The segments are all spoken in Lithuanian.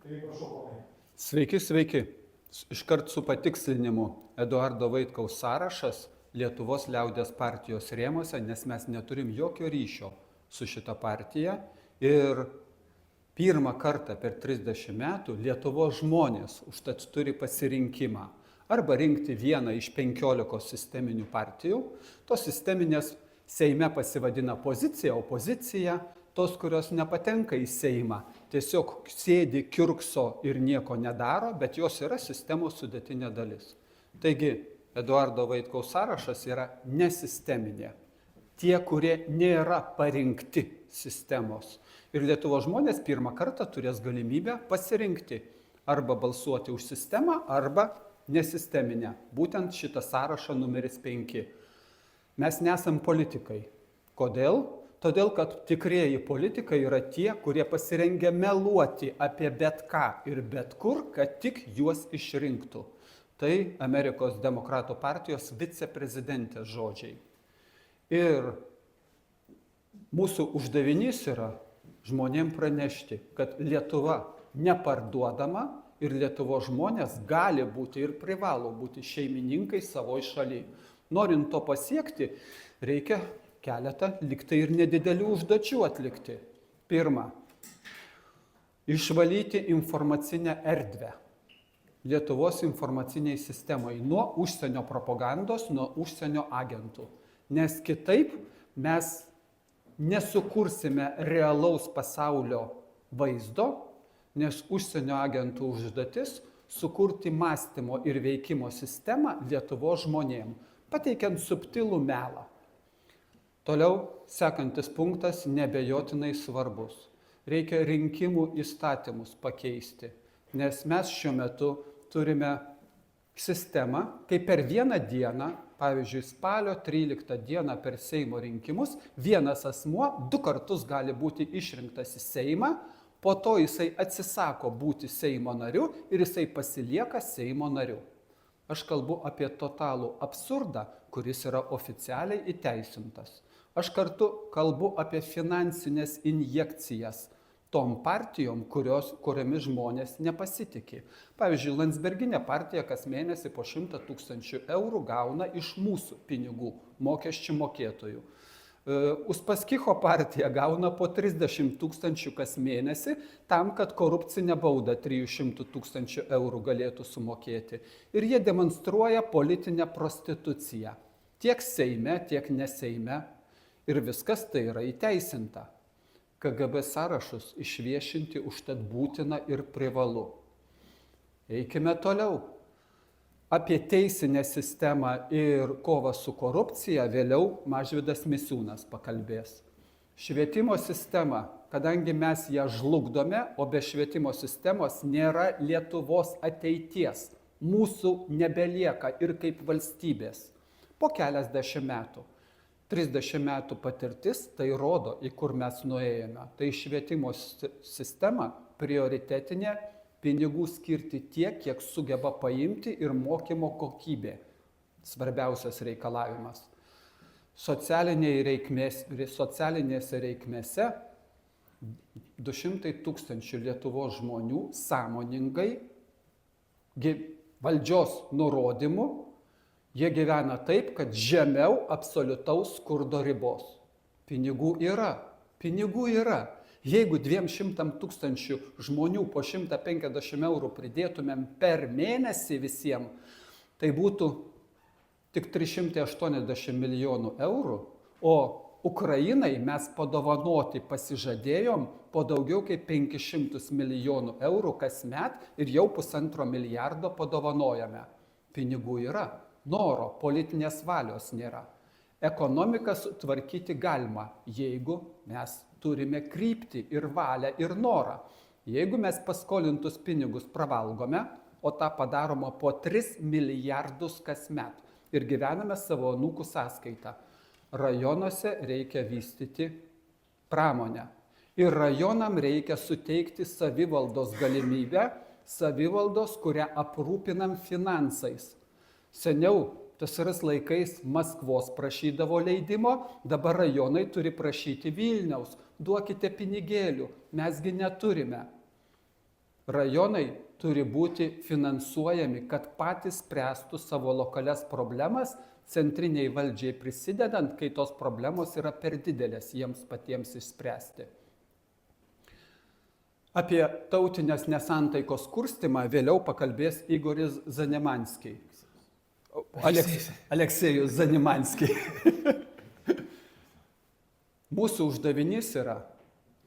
Tai prašau, ponai. Sveiki, sveiki. Iškart su patikslinimu Eduardo Vaitkaus sąrašas Lietuvos liaudės partijos rėmose, nes mes neturim jokio ryšio su šita partija. Ir pirmą kartą per 30 metų Lietuvos žmonės užtat turi pasirinkimą arba rinkti vieną iš 15 sisteminių partijų. Tos sisteminės Seime pasivadina pozicija, opozicija, tos, kurios nepatenka į Seimą, tiesiog sėdi, kiurkso ir nieko nedaro, bet jos yra sistemos sudėtinė dalis. Taigi, Eduardo Vaitkaus sąrašas yra nesisteminė. Tie, kurie nėra parinkti sistemos. Ir Lietuvos žmonės pirmą kartą turės galimybę pasirinkti arba balsuoti už sistemą, arba nesisteminę. Būtent šitą sąrašą numeris 5. Mes nesam politikai. Kodėl? Todėl, kad tikrieji politikai yra tie, kurie pasirengia meluoti apie bet ką ir bet kur, kad tik juos išrinktų. Tai Amerikos demokratų partijos viceprezidentės žodžiai. Ir mūsų uždavinys yra žmonėm pranešti, kad Lietuva neparduodama ir Lietuvos žmonės gali būti ir privalo būti šeimininkai savo šalyje. Norint to pasiekti, reikia keletą liktai ir nedidelių užduočių atlikti. Pirma, išvalyti informacinę erdvę Lietuvos informaciniai sistemai nuo užsienio propagandos, nuo užsienio agentų. Nes kitaip mes nesukursime realaus pasaulio vaizdo, nes užsienio agentų užduotis sukurti mąstymo ir veikimo sistemą Lietuvos žmonėm, pateikiant subtilų melą. Toliau sekantis punktas nebejotinai svarbus. Reikia rinkimų įstatymus pakeisti, nes mes šiuo metu turime sistemą, kai per vieną dieną, pavyzdžiui, spalio 13 dieną per Seimo rinkimus, vienas asmuo 2 kartus gali būti išrinktas į Seimą, po to jisai atsisako būti Seimo nariu ir jisai pasilieka Seimo nariu. Aš kalbu apie totalų absurdą, kuris yra oficialiai įteisintas. Aš kartu kalbu apie finansinės injekcijas tom partijom, kuriomis žmonės nepasitikė. Pavyzdžiui, Landsberginė partija kas mėnesį po 100 000 eurų gauna iš mūsų pinigų, mokesčių mokėtojų. Uspaskicho partija gauna po 30 000 kas mėnesį tam, kad korupcinę baudą 300 000 eurų galėtų sumokėti. Ir jie demonstruoja politinę prostituciją. Tiek Seime, tiek ne Seime. Ir viskas tai yra įteisinta. KGB sąrašus išviešinti užtat būtina ir privalu. Eikime toliau. Apie teisinę sistemą ir kovą su korupcija vėliau Mažvydas Misiūnas pakalbės. Švietimo sistema, kadangi mes ją žlugdome, o be švietimo sistemos nėra Lietuvos ateities, mūsų nebelieka ir kaip valstybės. Po keliasdešimt metų. 30 metų patirtis tai rodo, į kur mes nuėjome. Tai švietimo sistema prioritetinė, pinigų skirti tiek, kiek sugeba paimti ir mokymo kokybė. Svarbiausias reikalavimas. Socialinėse reikmėse 200 000 Lietuvos žmonių sąmoningai valdžios nurodymų jie gyvena taip, kad žemiau absoliutaus skurdo ribos. Pinigų yra. Pinigų yra. Jeigu 200 000 žmonių po 150 eurų pridėtumėm per mėnesį visiems, tai būtų tik 380 milijonų eurų, o Ukrainai mes padovanoti pasižadėjom po daugiau kaip 500 milijonų eurų kasmet ir jau 1,5 milijardo padovanojame. Pinigų yra, noro, politinės valios nėra. Ekonomiką sutvarkyti galima, jeigu mes turime kryptį ir valią ir norą. Jeigu mes paskolintus pinigus pravalgome, o tą padaroma po 3 milijardus kasmet ir gyvename savo anūkų sąskaitą, rajonuose reikia vystyti pramonę. Ir rajonam reikia suteikti savivaldos galimybę, savivaldos, kurią aprūpinam finansais. Seniau TSRS laikais Maskvos prašydavo leidimo, dabar rajonai turi prašyti Vilniaus. Duokite pinigėlių, mesgi neturime. Rajonai turi būti finansuojami, kad patys spręstų savo lokalias problemas, centriniai valdžiai prisidedant, kai tos problemos yra per didelės jiems patiems išspręsti. Apie tautinės nesantaikos kurstymą vėliau pakalbės Igoris Zanimanskiai. Aleksejus Zanimanskiai. Mūsų uždavinys yra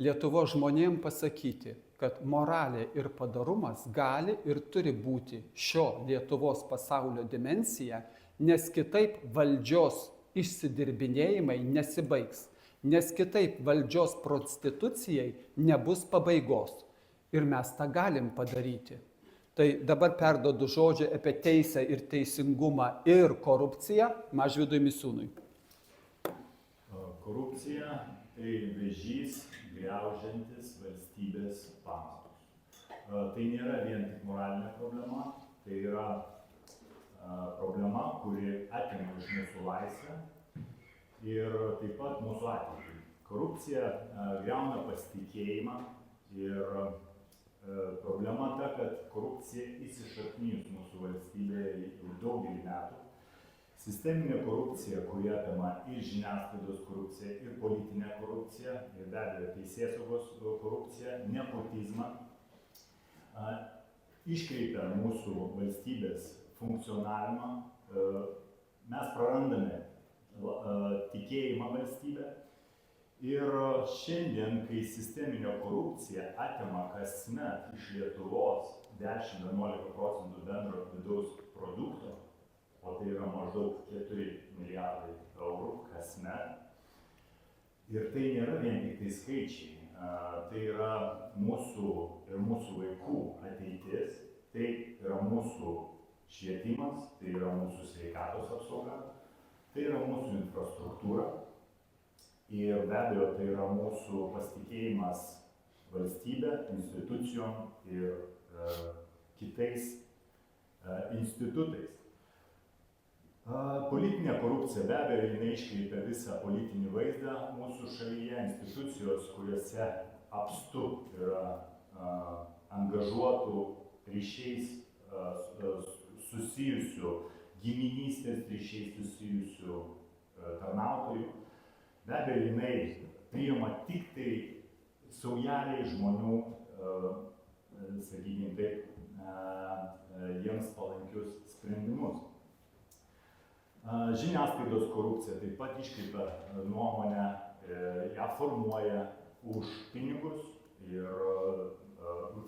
Lietuvos žmonėms pasakyti, kad moralė ir padorumas gali ir turi būti šio Lietuvos pasaulio dimensija, nes kitaip valdžios išsidirbinėjimai nesibaigs, nes kitaip valdžios prostitucijai nebus pabaigos. Ir mes tą galim padaryti. Tai dabar perduodu žodžią apie teisę ir teisingumą ir korupciją Mažvydui Misiūnui. Korupcija tai vėžys, griaužiantis valstybės pamatus. Tai nėra vien tik moralinė problema, tai yra problema, kuri atima iš mūsų laisvę ir taip pat mūsų ateitį. Korupcija griauna pasitikėjimą ir problema ta, kad korupcija įsišaknijus mūsų valstybėje jau daugelį metų. Sisteminė korupcija, kuri apima ir žiniasklaidos korupciją, ir politinę korupciją, ir be abejo teisėsaugos korupciją, nepotizmą, iškreipia mūsų valstybės funkcionavimą, mes prarandame tikėjimą valstybę. Ir šiandien, kai sisteminė korupcija atima kasmet iš Lietuvos 10–11% bendro vidaus produkto, o tai yra maždaug 4 milijardai eurų kasmet. Ir tai nėra vien tik tai skaičiai, tai yra mūsų ir mūsų vaikų ateitis, tai yra mūsų švietimas, tai yra mūsų sveikatos apsauga, tai yra mūsų infrastruktūra ir be abejo tai yra mūsų pasitikėjimas valstybė, institucijom ir kitais institutais. Politinė korupcija be abejo jinai iškreipia visą politinį vaizdą mūsų šalyje, institucijos, kuriuose apstu yra angažuotų ryšiais susijusių, giminystės ryšiais susijusių tarnautojų. Be abejo jinai priima tik tai saujelei žmonių, sakykime taip, jiems palankius sprendimus. Žiniasklaidos korupcija taip pat iškreipia nuomonę, ją formuoja už pinigus ir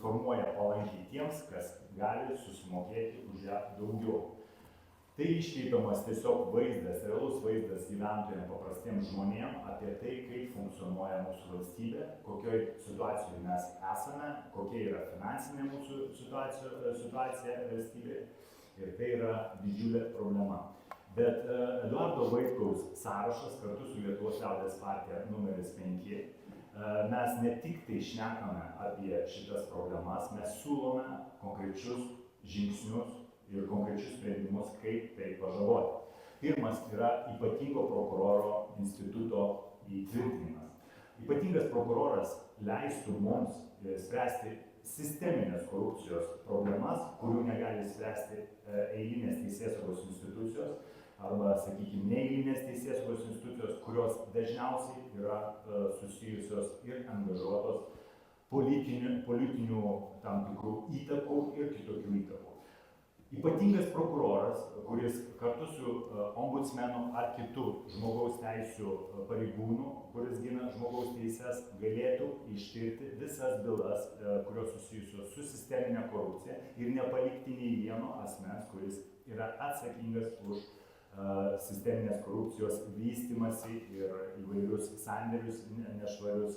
formuoja palankiai tiems, kas gali susimokėti už ją daugiau. Tai iškreipiamas tiesiog vaizdas, realus vaizdas gyventojams, paprastiems žmonėms apie tai, kaip funkcionuoja mūsų valstybė, kokioj situacijoje mes esame, kokia yra finansinė mūsų situacija valstybėje. Ir tai yra didžiulė problema. Bet Eduardo Vaitkaus sąrašas kartu su Lietuvos liaudies partija numeris 5, mes ne tik tai šnekame apie šitas problemas, mes siūlome konkrečius žingsnius ir konkrečius sprendimus, kaip tai pažaboti. Pirmas yra ypatingo prokuroro instituto įtvirtinimas. Ypatingas prokuroras leistų mums spręsti sisteminės korupcijos problemas, kurių negali spręsti eilinės teisėsaugos institucijos arba, sakykime, neeilinės teisėsaugos institucijos, kurios dažniausiai yra susijusios ir angažuotos politinių tam tikrų įtakų ir kitokių įtakų. Ypatingas prokuroras, kuris kartu su ombudsmenu ar kitų žmogaus teisių pareigūnų, kuris gina žmogaus teises, galėtų ištirti visas bylas, kurios susijusios su sisteminė korupcija ir nepalikti nei vieno asmens, kuris yra atsakingas už sisteminės korupcijos vystymasi ir įvairius sandėrius nešvarius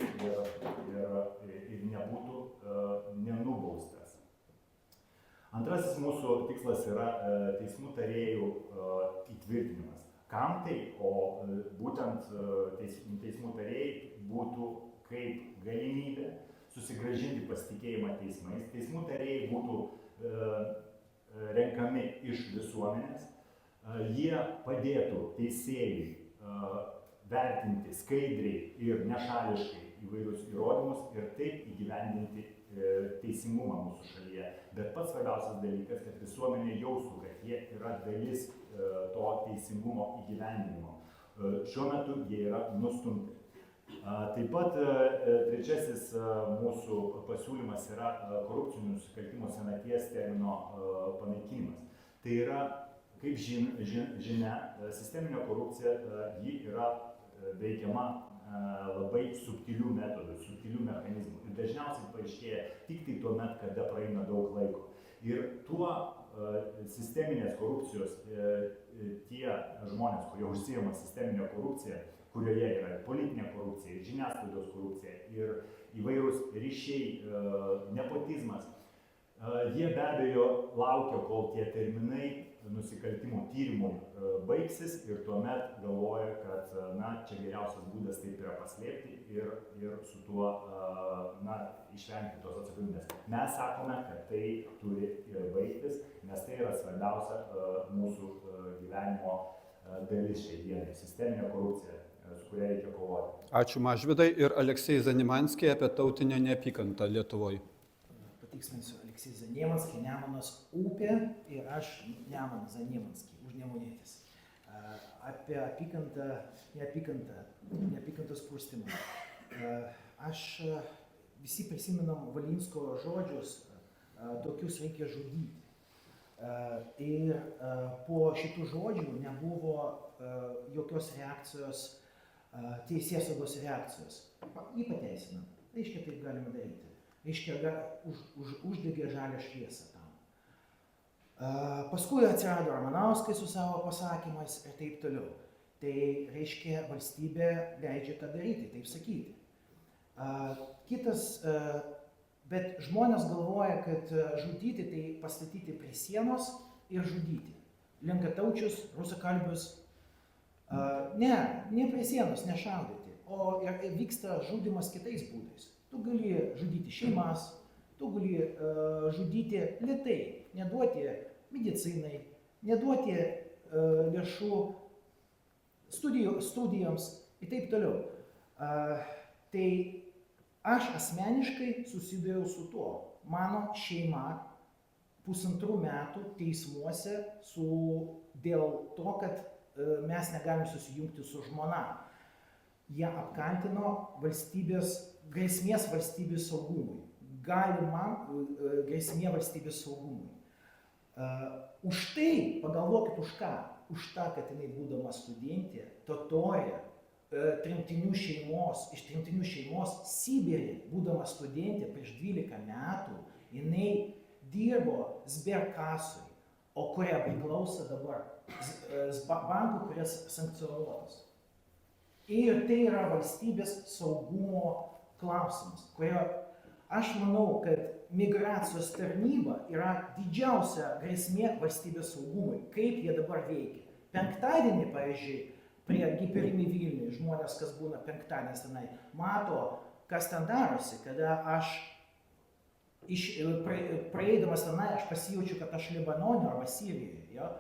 ir nebūtų nenubaustas. Antrasis mūsų tikslas yra teismų tarėjų įtvirtinimas. Kam tai? O būtent teismų tarėjai būtų kaip galimybė susigrąžinti pasitikėjimą teismais. Teismų tarėjai būtų renkami iš visuomenės. Jie padėtų teisėjai vertinti skaidriai ir nešališkai įvairius įrodymus ir taip įgyvendinti teisingumą mūsų šalyje, bet pats svarbiausias dalykas, kad visuomenė jaustų, kad jie yra dalis to teisingumo įgyvendinimo. Šiuo metu jie yra nustumti. Taip pat trečiasis mūsų pasiūlymas yra korupcinių nusikaltimų senaties termino panaikinimas. Tai yra, kaip žinia, sisteminė korupcija ji yra veikiama labai subtilių metodų, subtilių mechanizmų. Ir dažniausiai paaiškėja tik tai tuo met, kada praeina daug laiko. Ir tuo sisteminės korupcijos tie žmonės, kurie užsijama sisteminę korupciją, kurioje yra politinė korupcija, žiniasklaidos korupcija ir įvairūs ryšiai, nepotizmas, jie be abejo laukia, kol tie terminai nusikaltimų tyrimų baigsis ir tuomet galvoja, kad čia geriausias būdas taip yra paslėpti ir su tuo išvengti tos atsakomybės. Mes sakome, kad tai turi baigtis, nes tai yra svarbiausia mūsų gyvenimo dalis šiai dienai, sisteminė korupcija, su kuria reikia kovoti. Ačiū Mažvydai ir Aleksej Zanimanskiai apie tautinę neapykantą Lietuvoje. Patikslinsiu, Aleksej Zaniemanskiai, Nemunas upė ir aš Nemunas Zaniemanskiai, užnemunėtis. Apie neapykantos kurstymą. Visi prisimenam Valinsko žodžius, tokius reikia žudyti. Ir po šitų žodžių nebuvo jokios reakcijos, teisėsaugos reakcijos. Jį pateisinam, reiškia taip galima daryti. Reiškia, uždegė žalią šviesą tam. Paskui atsirado Ramanauskai su savo pasakymais ir taip toliau. Tai reiškia, valstybė leidžia tą daryti, taip sakyti. Bet žmonės galvoja, kad žudyti tai pastatyti prie sienos ir žudyti. Lenkataučius, rusakalbius. Ne prie sienos, nešaudyti, o vyksta žudimas kitais būdais. Tu gali žudyti šeimas, tu gali žudyti lėtai, neduoti medicinai, neduoti lėšų studijoms ir taip toliau. Tai aš asmeniškai susiduriau su tuo. Mano šeima 1,5 metų teismuose dėl to, kad mes negalim susijungti su žmona. Jie apkaltino grėsmės valstybės saugumui. Galima grėsmė valstybės saugumui. Už tai, pagalvokit už ką, už tą, kad jinai būdama studentė, totorė, iš tremtinių šeimos Sibirė, būdama studentė prieš 12 metų, jinai dirbo Sberkasui, o kuria priklauso dabar bankų, kurias sankcionuotas. Ir tai yra valstybės saugumo klausimas, kurio aš manau, kad migracijos tarnyba yra didžiausia grėsmė valstybės saugumui, kaip jie dabar veikia. Penktadienį, pavyzdžiui, prie Giperimi Vilniui, žmonės, kas būna penktadienės tenai, mato, kas ten darosi, kada aš praeidamas tenai, aš pasijaučiu, kad aš Libanone arba Sirijoje, jo?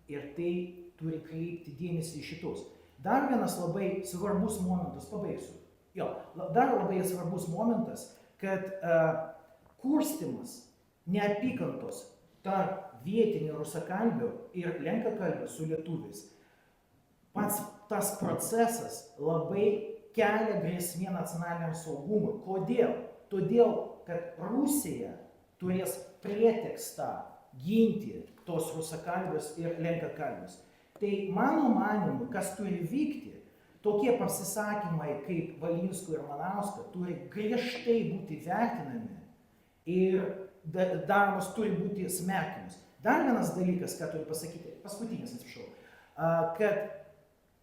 Ir tai turi kreipti dėmesį į šitus. Dar vienas labai svarbus momentas, pabaigsiu. Dar labai svarbus momentas, kad kurstymas neapykantos tarp vietinių rusakalbių ir lenkakalbių su lietuviais. Pats tas procesas labai kelia grėsmė nacionaliniam saugumui. Kodėl? Todėl, kad Rusija turės pretekstą ginti tos rusakalbius ir lenkakalbius. Tai mano manimu, kas turi vykti, tokie pasisakymai kaip Valinsko ir Manausko turi griežtai būti vertinami ir daromas turi būti smerkiamas. Dar vienas dalykas, ką turiu pasakyti, paskutinis, atsiprašau, kad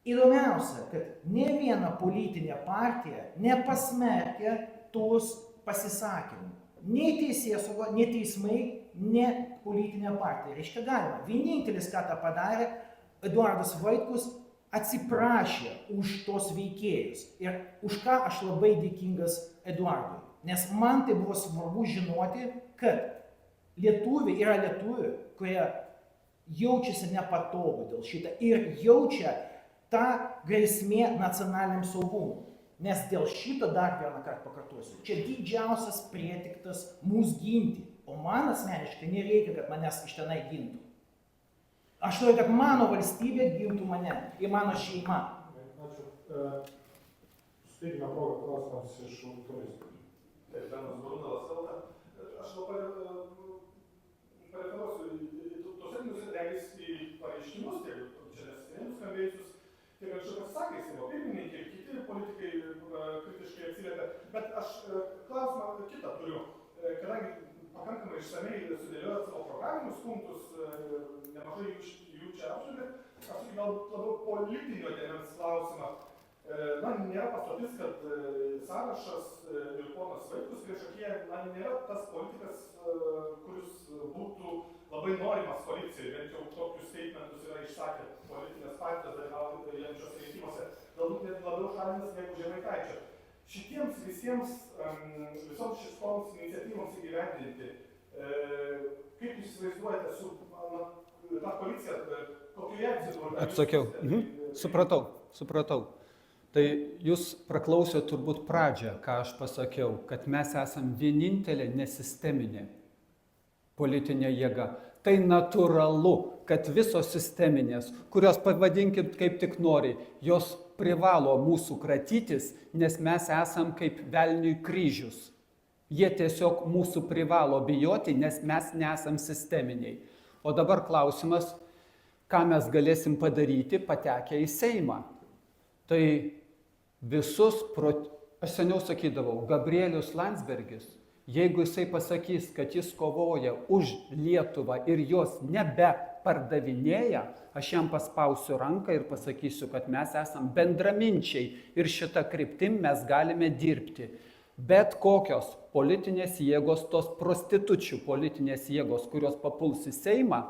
įdomiausia, kad ne viena politinė partija nepasmerkia tos pasisakymų. Nei teisėsauga, nei teismai, ne politinė partija. Reiškia galima. Vienintelis, ką tą padarė, Eduardas Vaitkus atsiprašė už tos veikėjus. Ir už ką aš labai dėkingas Eduardui. Nes man tai buvo svarbu žinoti, kad lietuviai yra lietuviai, kurie jaučiasi nepatogu dėl šitą ir jaučia tą grėsmė nacionaliniam saugumui. Nes dėl šito dar vieną kartą pakartosiu. Čia didžiausias prietiktas mūsų ginti. O man asmeniškai nereikia, kad manęs iš tenai gintų. Aš noriu, kad mano valstybė gintų mane ir mano šeima. Ačiū. Suteikime progą klausimams iš auditorijos. Taip, Benas Brunalas kalba. Aš pareferuosiu tos etinius regis į pareiškimus, tiek čia neseniai skambėjusius, tiek anksčiau pasisakė Seimo pirmininkė ir kiti politikai kritiškai atsiliepia. Bet aš klausimą kitą turiu. Kadangi pakankamai išsamei sudėliojot savo programinius punktus, nemažai jų čia apžvelgėt, aš gal labiau politinio dėmens klausimą. Na, nėra paslaptis, kad Sąrašas ir ponas Vaitkus priešakyje, nėra tas politikas, kuris būtų labai norimas koalicijoje, bent jau tokius statementus yra išsakę politinės partijos dalyvaujančios rinkimuose, galbūt net labiau šalinis negu Žemaitaičio. Šitiems visoms šitoms iniciatyvoms įgyvendinti, kaip jūs įsivaizduojate su ta koalicija, kokioje atsidūrė? Atsakiau. Supratau. Tai jūs praklausėte turbūt pradžią, ką aš pasakiau, kad mes esam vienintelė nesisteminė politinė jėga. Tai natūralu, kad visos sisteminės, kurios pavadinkit kaip tik nori, jos privalo mūsų kratytis, nes mes esam kaip velniui kryžius. Jie tiesiog mūsų privalo bijoti, nes mes nesam sisteminiai. O dabar klausimas, ką mes galėsim padaryti patekę į Seimą. Tai visus, aš seniau sakydavau, Gabrielius Landsbergis, jeigu jisai pasakys, kad jis kovoja už Lietuvą ir jos nebepardavinėja, aš jam paspausiu ranką ir pasakysiu, kad mes esam bendraminčiai ir šitą kryptim mes galime dirbti. Bet kokios politinės jėgos, tos prostitučių politinės jėgos, kurios papuls į Seimą,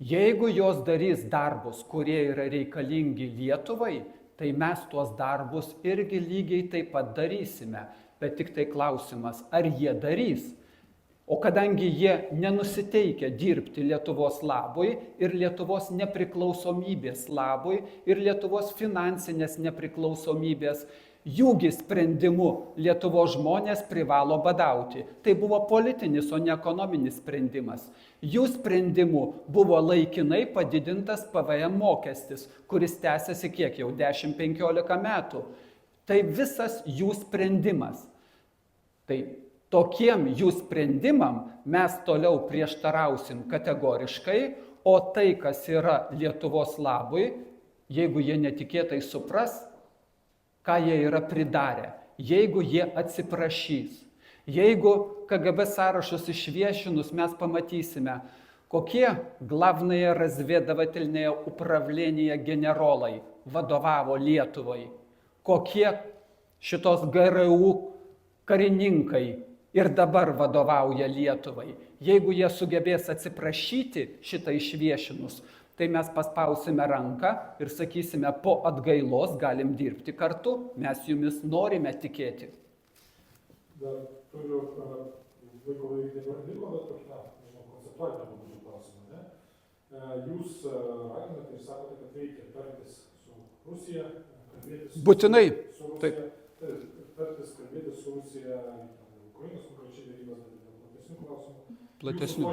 jeigu jos darys darbus, kurie yra reikalingi Lietuvai, tai mes tuos darbus irgi lygiai taip pat darysime. Bet tik tai klausimas, ar jie darys. O kadangi jie nenusiteikia dirbti Lietuvos labui ir Lietuvos nepriklausomybės labui ir Lietuvos finansinės nepriklausomybės, jųgi sprendimu Lietuvos žmonės privalo badauti. Tai buvo politinis, o ne ekonominis sprendimas. Jų sprendimu buvo laikinai padidintas PVM mokestis, kuris tęsiasi kiek jau 10-15 metų. Tai visas jų sprendimas. Tai tokiem jų sprendimam mes toliau prieštarausim kategoriškai, o tai, kas yra Lietuvos labui, jeigu jie netikėtai supras, ką jie yra pridarę, jeigu jie atsiprašys, jeigu KGB sąrašus išviešinus mes pamatysime, kokie glavnaje razvedavatelnėje upravlėnėje generolai vadovavo Lietuvai, kokie šitos GRU karininkai ir dabar vadovauja Lietuvai. Jeigu jie sugebės atsiprašyti šitą išviešinus, tai mes paspausime ranką ir sakysime, po atgailos galim dirbti kartu, mes jumis norime tikėti. Dar turiu laiko nebeliko, bet tokia, konceptualinė būtų klausimą. Jūs raginate ir sakote, kad reikia tartis su Rusija, kalbėtis Būtinai. su Rusija, tartis kalbėtis su Rusija, Ukrainos konkrečiai darybas, platesnių klausimų. Platesnių.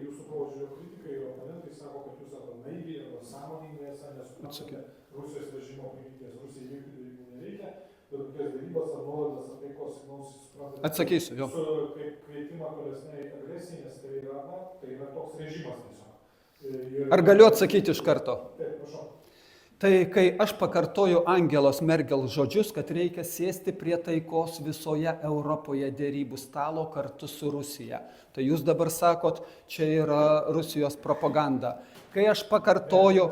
Jūsų požiūrio kritikai ir oponentai sako, kad jūs arba naiviai, arba sąmoningai nesuprantate Rusijos režimo krypties. Rusijai veikti darybų nereikia, bet kokias darybas ar nuolaidas ar taikos signalus suprantate. Atsakysiu, jo. Kaip kvietimą tolesniai agresijai, nes tai yra toks režimas tiesiog. Ar galiu atsakyti iš karto? Taip, prašau. Tai kai aš pakartoju Angelos Merkel žodžius, kad reikia sėsti prie taikos visoje Europoje dėrybų stalo kartu su Rusija. Tai jūs dabar sakot, čia yra Rusijos propaganda. Kai aš pakartoju,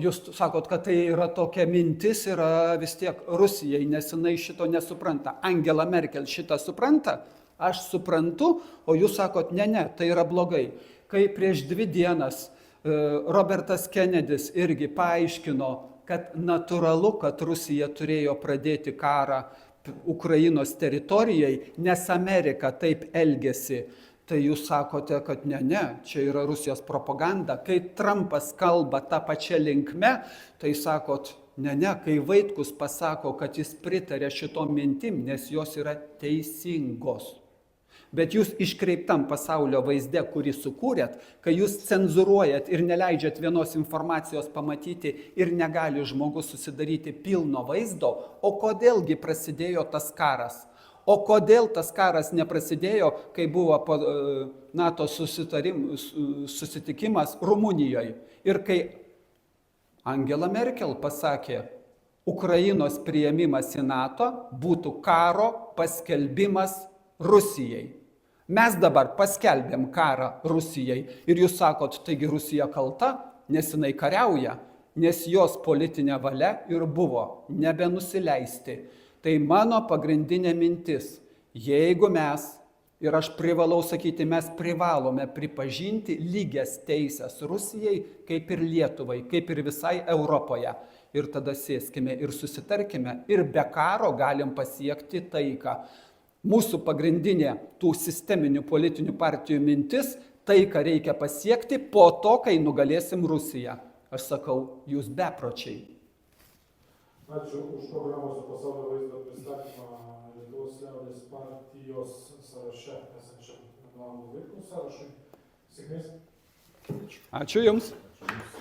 jūs sakot, kad tai yra tokia mintis, yra vis tiek Rusijai, nes jinai šito nesupranta. Angela Merkel šitą supranta, aš suprantu, o jūs sakot, ne, tai yra blogai. Kai prieš 2 dienas Robertas Kennedys irgi paaiškino, kad natūralu, kad Rusija turėjo pradėti karą Ukrainos teritorijai, nes Amerika taip elgėsi. Tai jūs sakote, kad ne, čia yra Rusijos propaganda. Kai Trumpas kalba tą pačią linkmę, tai sakot, ne, kai Vaitkus pasako, kad jis pritarė šitom mintim, nes jos yra teisingos. Bet jūs iškreiptam pasaulio vaizde, kurį sukūrėt, kai jūs cenzuruojat ir neleidžiat vienos informacijos pamatyti ir negali žmogus susidaryti pilno vaizdo, o kodėlgi prasidėjo tas karas? O kodėl tas karas neprasidėjo, kai buvo NATO susitikimas Rumunijoje ir kai Angela Merkel pasakė, Ukrainos priėmimas į NATO būtų karo paskelbimas Rusijai. Mes dabar paskelbėm karą Rusijai ir jūs sakot, taigi Rusija kalta, nes jinai kariauja, nes jos politinė valia ir buvo nebenusileisti. Tai mano pagrindinė mintis, jeigu mes, ir aš privalau sakyti, mes privalome pripažinti lygias teisės Rusijai, kaip ir Lietuvai, kaip ir visai Europoje. Ir tada sėskime ir susitarkime ir be karo galim pasiekti taiką. Mūsų pagrindinė tų sisteminių politinių partijų mintis, taiką reikia pasiekti po to, kai nugalėsim Rusiją. Aš sakau, jūs bepročiai. Ačiū už programos ir pasaulio vaizdo pristatymą Lietuvos liaudės partijos sąraše esančiam Emanuelo Vaitkaus sąrašui. Sėkmės. Ačiū Jums. Ačiū Jums.